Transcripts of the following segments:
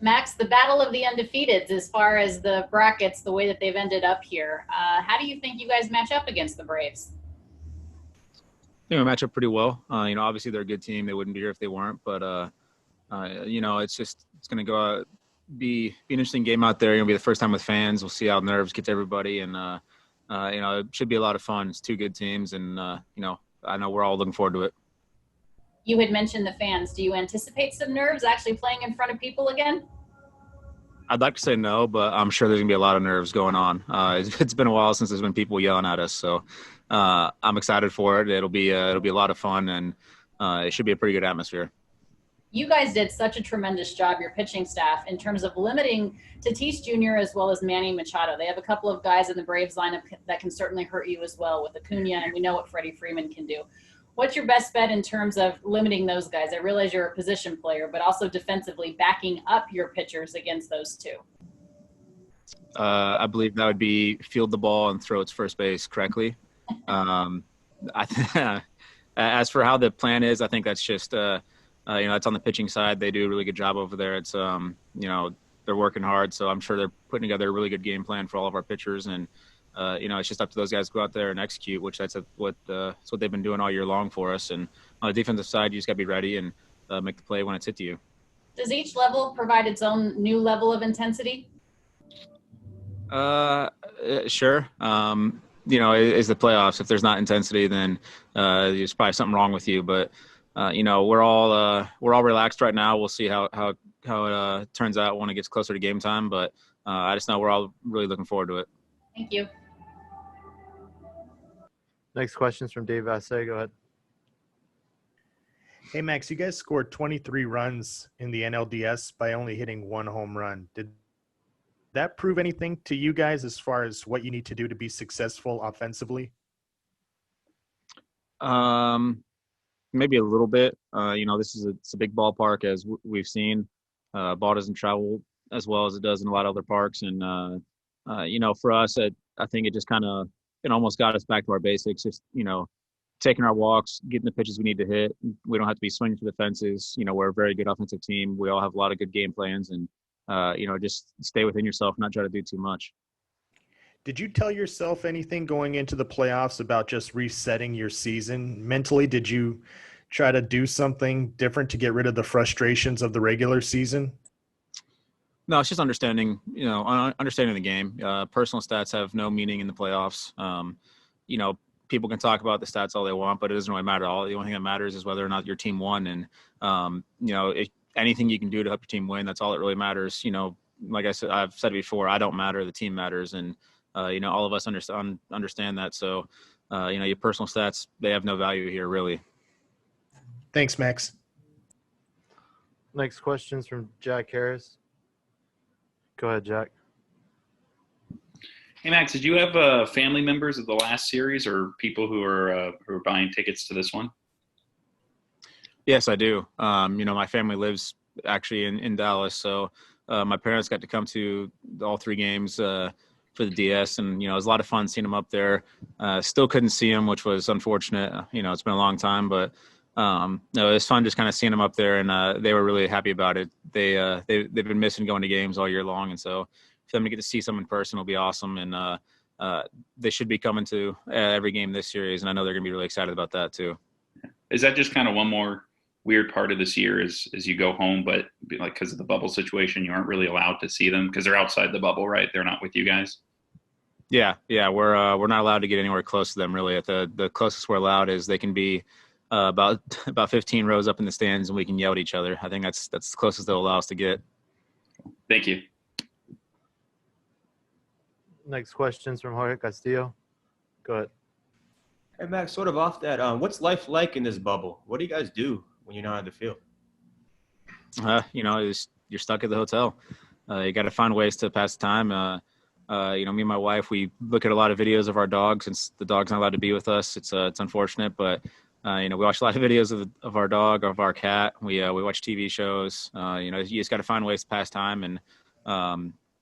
Max, the battle of the undefeateds as far as the brackets, the way that they've ended up here. How do you think you guys match up against the Braves? We match up pretty well. Obviously they're a good team. They wouldn't be here if they weren't. But it's going to go be an interesting game out there. It'll be the first time with fans. We'll see how nerves get to everybody, and it should be a lot of fun. It's two good teams, and I know we're all looking forward to it. You had mentioned the fans. Do you anticipate some nerves actually playing in front of people again? I'd like to say no, but I'm sure there's gonna be a lot of nerves going on. It's been a while since there's been people yelling at us, so I'm excited for it. It'll be a lot of fun, and it should be a pretty good atmosphere. You guys did such a tremendous job, your pitching staff, in terms of limiting Tatis Jr. as well as Manny Machado. They have a couple of guys in the Braves lineup that can certainly hurt you as well with Acuna, and we know what Freddie Freeman can do. What's your best bet in terms of limiting those guys? I realize you're a position player, but also defensively backing up your pitchers against those two. I believe that would be field the ball and throw its first base correctly. As for how the plan is, I think that's just it's on the pitching side. They do a really good job over there. It's they're working hard, so I'm sure they're putting together a really good game plan for all of our pitchers, and it's just up to those guys to go out there and execute, which that's what they've been doing all year long for us. And on the defensive side, you just got to be ready and make the play when it's hit to you. Does each level provide its own new level of intensity? Sure. Is the playoffs. If there's not intensity, then there's probably something wrong with you. But we're all relaxed right now. We'll see how it turns out when it gets closer to game time. But I just know we're all really looking forward to it. Thank you. Next question is from Dave Vassay. Go ahead. Hey, Max, you guys scored 23 runs in the NLDS by only hitting one home run. Did that prove anything to you guys as far as what you need to do to be successful offensively? Maybe a little bit. It's a big ballpark, as we've seen. Ball doesn't travel as well as it does in a lot of other parks. And, for us, I think it just it almost got us back to our basics. Just, taking our walks, getting the pitches we need to hit. We don't have to be swinging for the fences. We're a very good offensive team. We all have a lot of good game plans, and, just stay within yourself, not try to do too much. Did you tell yourself anything going into the playoffs about just resetting your season? Mentally, did you try to do something different to get rid of the frustrations of the regular season? No, it's just understanding the game. Personal stats have no meaning in the playoffs. People can talk about the stats all they want, but it doesn't really matter at all. The only thing that matters is whether or not your team won. And, anything you can do to help your team win, that's all that really matters. Like I've said before, I don't matter. The team matters. And, all of us understand that. So, your personal stats, they have no value here, really. Thanks, Max. Next question is from Jack Harris. Go ahead, Jack. Hey, Max, did you have family members of the last series or people who are buying tickets to this one? Yes, I do. My family lives actually in Dallas, so my parents got to come to all three games for the DS, and it was a lot of fun seeing them up there. Still couldn't see them, which was unfortunate. It's been a long time, but it was fun just kind of seeing them up there, and they were really happy about it. They've been missing going to games all year long, and so for them to get to see some in person will be awesome. And they should be coming to every game this series, and I know they're going to be really excited about that too. Is that just kind of one more weird part of this year as you go home, but like because of the bubble situation, you aren't really allowed to see them because they're outside the bubble, right? They're not with you guys. Yeah, we're not allowed to get anywhere close to them really. At the closest we're allowed is they can be about 15 rows up in the stands, and we can yell at each other. I think that's the closest they'll allow us to get. Thank you. Next question's from Jorge Castillo. Go ahead. Hey, Max, sort of off that, what's life like in this bubble? What do you guys do when you're not on the field? You're stuck at the hotel. You got to find ways to pass the time. Me and my wife, we look at a lot of videos of our dogs since the dog's not allowed to be with us. It's unfortunate, but we watch a lot of videos of our dog, of our cat. We watch TV shows. You just got to find ways to pass time, and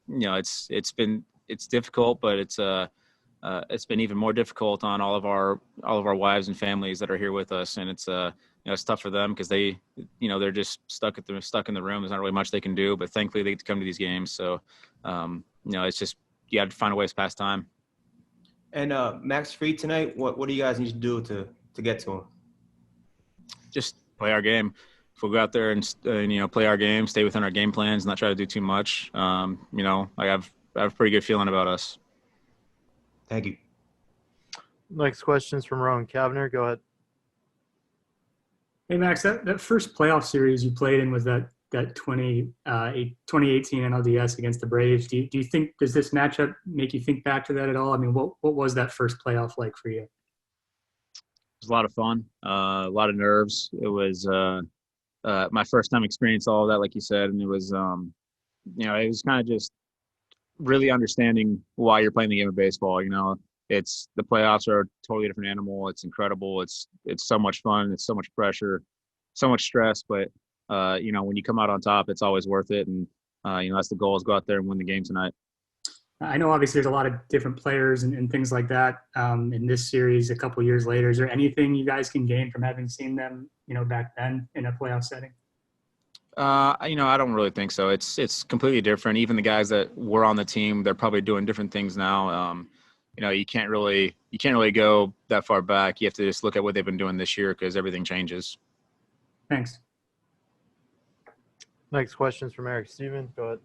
it's difficult, but it's been even more difficult on all of our wives and families that are here with us. And it's it's tough for them because they, they're just stuck in the room. There's not really much they can do, but thankfully they get to come to these games. So, it's just, you have to find a way to pass time. And Max Free tonight, what do you guys need to do to get to him? Just play our game. If we'll go out there and play our game, stay within our game plans, not try to do too much. I have a pretty good feeling about us. Thank you. Next question's from Rowan Kavner. Go ahead. Hey, Max, that first playoff series you played in was that 2018 NLCS against the Braves. Do you think, does this matchup make you think back to that at all? I mean, what was that first playoff like for you? It was a lot of fun, a lot of nerves. It was my first time experiencing all of that, like you said, and it was, it was kind of just really understanding why you're playing the game of baseball. It's the playoffs are a totally different animal. It's incredible. It's so much fun. It's so much pressure, so much stress. But when you come out on top, it's always worth it. And that's the goal, is go out there and win the game tonight. I know obviously there's a lot of different players and things like that in this series a couple years later. Is there anything you guys can gain from having seen them, back then in a playoff setting? I don't really think so. It's completely different. Even the guys that were on the team, they're probably doing different things now. You can't really go that far back. You have to just look at what they've been doing this year, because everything changes. Thanks. Next question's from Eric Stevens. Go ahead.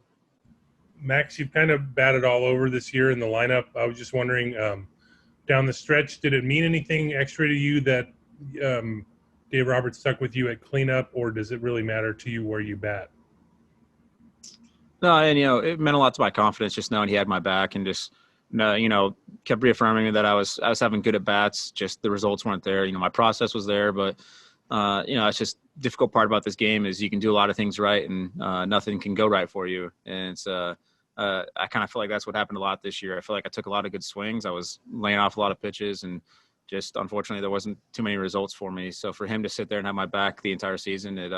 Max, you've kind of batted all over this year in the lineup. I was just wondering, down the stretch, did it mean anything extra to you that Dave Roberts stuck with you at cleanup, or does it really matter to you where you bat? No, and it meant a lot to my confidence just knowing he had my back, and just kept reaffirming me that I was having good at bats. Just the results weren't there. My process was there, but it's just difficult part about this game is you can do a lot of things right, and nothing can go right for you. And it's I kind of feel like that's what happened a lot this year. I feel like I took a lot of good swings. I was laying off a lot of pitches, and just unfortunately there wasn't too many results for me. So for him to sit there and have my back the entire season, it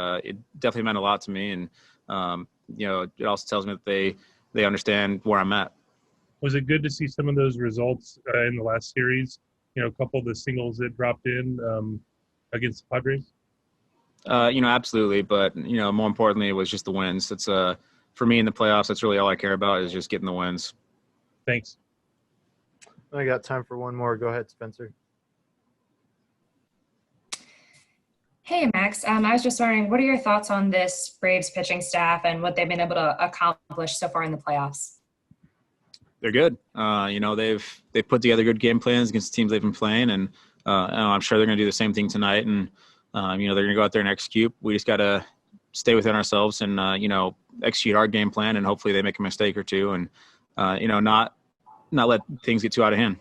definitely meant a lot to me. And it also tells me that they understand where I'm at. Was it good to see some of those results in the last series? A couple of the singles that dropped in against the Padres? Absolutely. But, more importantly, it was just the wins. It's for me in the playoffs, that's really all I care about, is just getting the wins. Thanks. I got time for one more. Go ahead, Spencer. Hey, Max. I was just wondering, what are your thoughts on this Braves pitching staff and what they've been able to accomplish so far in the playoffs? They're good. They've put together good game plans against the teams they've been playing, and I'm sure they're going to do the same thing tonight. And they're going to go out there and execute. We just got to stay within ourselves and execute our game plan, and hopefully they make a mistake or two, and not let things get too out of hand.